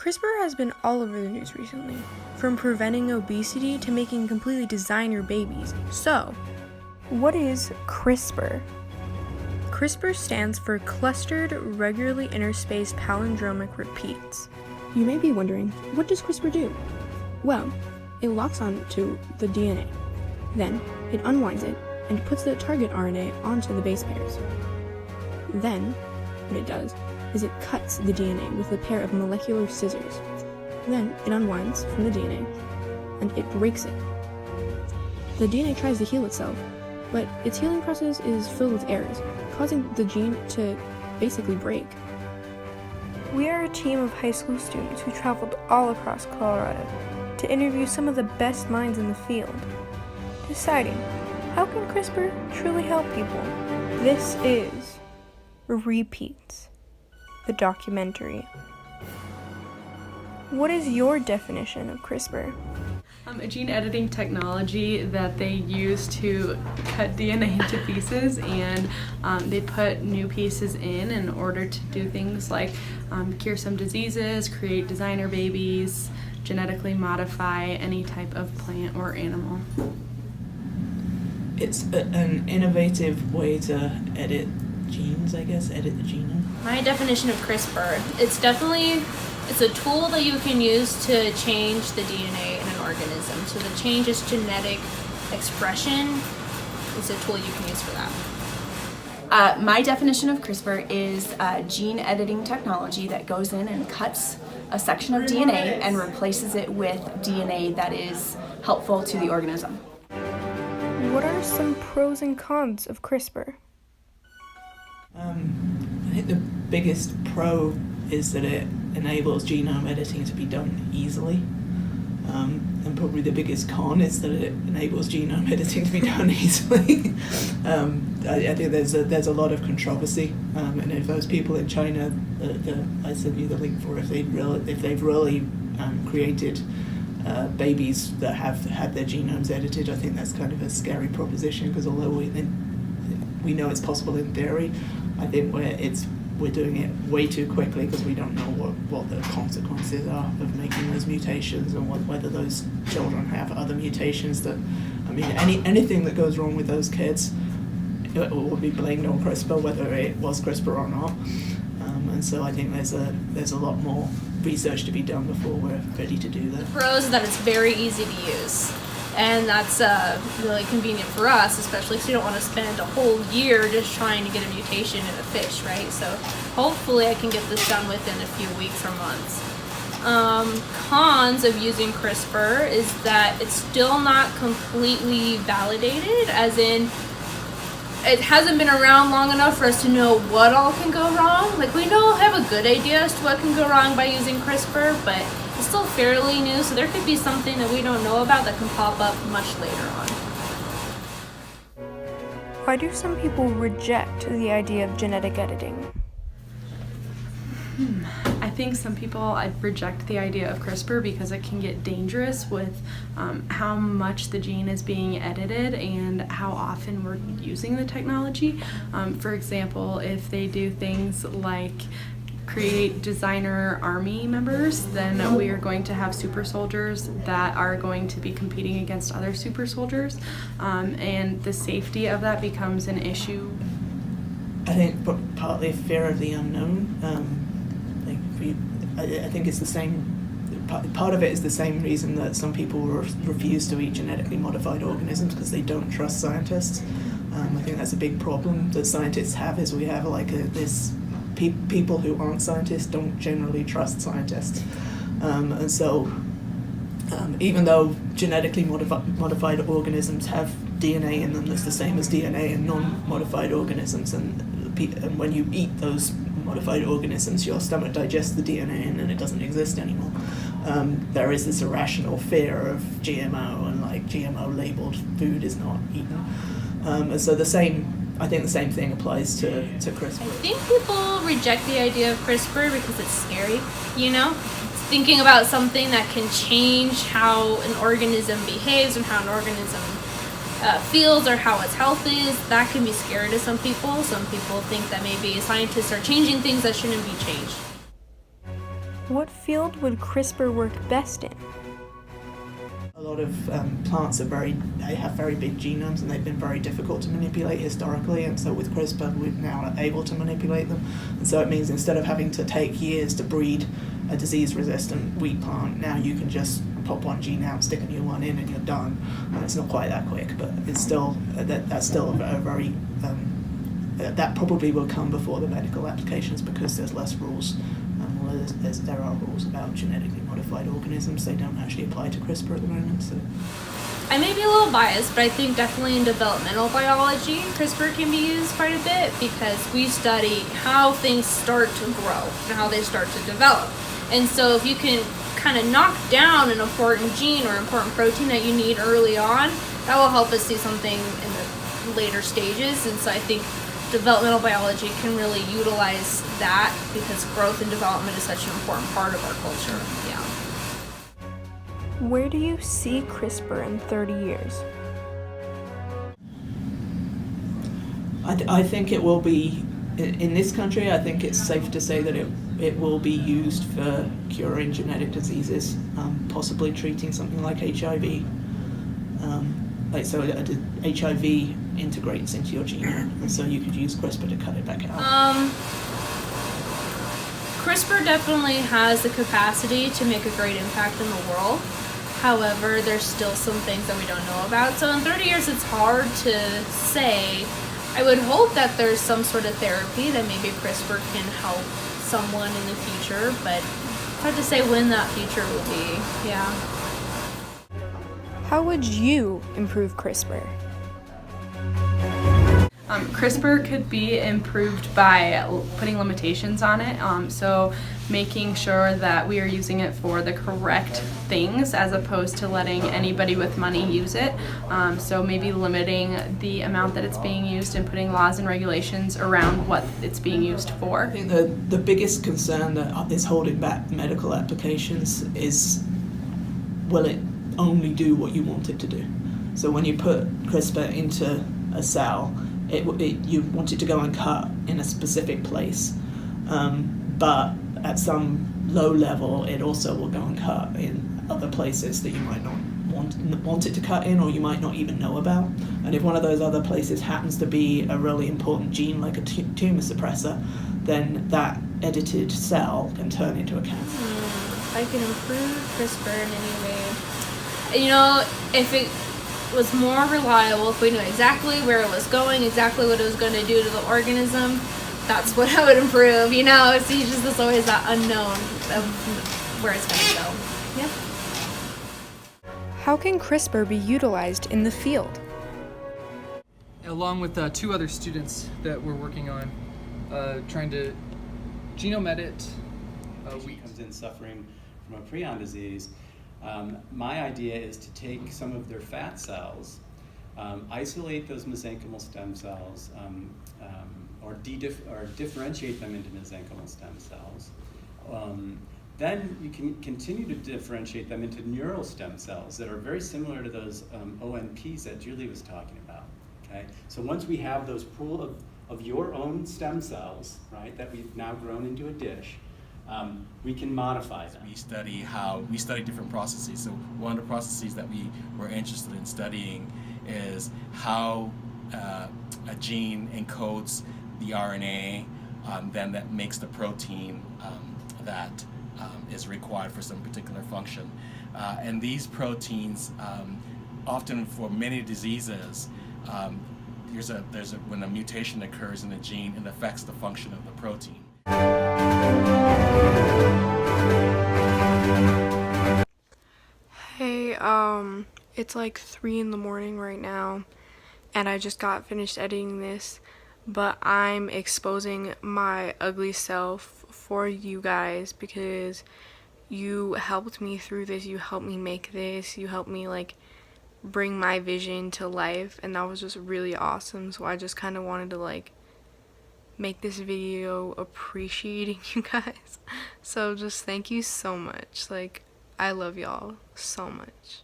CRISPR has been all over the news recently, from preventing obesity to making completely designer babies. So, what is CRISPR? CRISPR stands for Clustered Regularly Interspaced Palindromic Repeats. You may be wondering, what does CRISPR do? Well, it locks onto the DNA. Then, it unwinds it and puts the target RNA onto the base pairs. Then, what it does is it cuts the DNA with a pair of molecular scissors. Then, it unwinds from the DNA and it breaks it. The DNA tries to heal itself, but its healing process is filled with errors, causing the gene to basically break. We are a team of high school students who traveled all across Colorado to interview some of the best minds in the field, deciding how can CRISPR truly help people. This is Repeats, the documentary. What is your definition of CRISPR? A gene editing technology that they use to cut DNA into pieces, and they put new pieces in order to do things like cure some diseases, create designer babies, genetically modify any type of plant or animal. It's an innovative way to edit genes, I guess, edit the genome. My definition of CRISPR, it's a tool that you can use to change the DNA in an organism. So the change is genetic expression. It's a tool you can use for that. My definition of CRISPR is gene editing technology that goes in and cuts a section of DNA and replaces it with DNA that is helpful to the organism. What are some pros and cons of CRISPR? I think the biggest pro is that it enables genome editing to be done easily. And probably the biggest con is that it enables genome editing to be done easily. I think there's a lot of controversy, and if those people in China, I sent you the link for, if they've really created babies that have had their genomes edited, I think that's kind of a scary proposition, because although we know it's possible in theory, I think we're doing it way too quickly because we don't know what the consequences are of making those mutations, and whether those children have other mutations that, I mean, anything that goes wrong with those kids, it will be blamed on CRISPR, whether it was CRISPR or not. And so I think there's a lot more research to be done before we're ready to do that. The pros is that it's very easy to use. And that's really convenient for us, especially because you don't want to spend a whole year just trying to get a mutation in a fish, right? So hopefully I can get this done within a few weeks or months. Cons of using CRISPR is that it's still not completely validated, as in it hasn't been around long enough for us to know what all can go wrong. Like, we have a good idea as to what can go wrong by using CRISPR, but it's still fairly new, so there could be something that we don't know about that can pop up much later on. Why do some people reject the idea of genetic editing? I think some people reject the idea of CRISPR because it can get dangerous with how much the gene is being edited and how often we're using the technology. For example, if they do things like create designer army members, then we are going to have super soldiers that are going to be competing against other super soldiers, and the safety of that becomes an issue. I think partly fear of the unknown. I think it's the same. Part of it is the same reason that some people refuse to eat genetically modified organisms, because they don't trust scientists. I think that's a big problem that scientists have. Is we have people who aren't scientists don't generally trust scientists, and so even though genetically modified organisms have DNA in them that's the same as DNA in non-modified organisms, and when you eat those modified organisms, your stomach digests the DNA and then it doesn't exist anymore. There is this irrational fear of GMO, and like GMO labeled food is not eaten. And so I think the same thing applies to CRISPR. I think people reject the idea of CRISPR because it's scary, Thinking about something that can change how an organism behaves and how an organism feels or how its health is, that can be scary to some people. Some people think that maybe scientists are changing things that shouldn't be changed. What field would CRISPR work best in? A lot of plants they have very big genomes and they've been very difficult to manipulate historically, and so with CRISPR we're now able to manipulate them. And so it means instead of having to take years to breed a disease-resistant wheat plant, now you can just pop one gene out, stick a new one in, and you're done. It's not quite that quick, but it's still that's still a very that probably will come before the medical applications because there's less rules. There are rules about genetically modified organisms. They don't actually apply to CRISPR at the moment. So I may be a little biased, but I think definitely in developmental biology, CRISPR can be used quite a bit because we study how things start to grow and how they start to develop. And so if you can kind of knock down an important gene or important protein that you need early on, that will help us see something in the later stages. And so I think developmental biology can really utilize that because growth and development is such an important part of our culture. Yeah. Where do you see CRISPR in 30 years? I think it will be, in this country, I think it's safe to say that it will be used for curing genetic diseases, possibly treating something like HIV. HIV integrates into your genome, and so you could use CRISPR to cut it back out. CRISPR definitely has the capacity to make a great impact in the world. However, there's still some things that we don't know about. So in 30 years, it's hard to say. I would hope that there's some sort of therapy that maybe CRISPR can help someone in the future, but it's hard to say when that future will be. Yeah. How would you improve CRISPR? CRISPR could be improved by putting limitations on it, so making sure that we are using it for the correct things as opposed to letting anybody with money use it. So maybe limiting the amount that it's being used and putting laws and regulations around what it's being used for. I think the biggest concern that is holding back medical applications is, will it only do what you want it to do? So when you put CRISPR into a cell, you want it to go and cut in a specific place, but at some low level it also will go and cut in other places that you might not want it to cut in, or you might not even know about. And if one of those other places happens to be a really important gene like a tumor suppressor, then that edited cell can turn into a cancer. If I can improve CRISPR in any way, you know, if it was more reliable, if we knew exactly where it was going, exactly what it was going to do to the organism, that's what I would improve, you know. It's just there's always that unknown of where it's going to go. Yeah. How can CRISPR be utilized in the field? Along with two other students that we're working on, trying to genome edit wheat. Comes in suffering from a prion disease. My idea is to take some of their fat cells, isolate those mesenchymal stem cells, or differentiate them into mesenchymal stem cells. Then you can continue to differentiate them into neural stem cells that are very similar to those ONPs that Julie was talking about. Okay, so once we have those pool of your own stem cells, right, that we've now grown into a dish, we can modify them. We study different processes. So one of the processes that we were interested in studying is how a gene encodes the RNA, then that makes the protein that is required for some particular function. And these proteins, often for many diseases, when a mutation occurs in the gene, it affects the function of the protein. Hey, it's like 3 in the morning right now, and I just got finished editing this, but I'm exposing my ugly self for you guys because you helped me through this, you helped me make this, you helped me like bring my vision to life, and that was just really awesome. So I just kind of wanted to like make this video appreciating you guys. So just thank you so much. Like, I love y'all so much.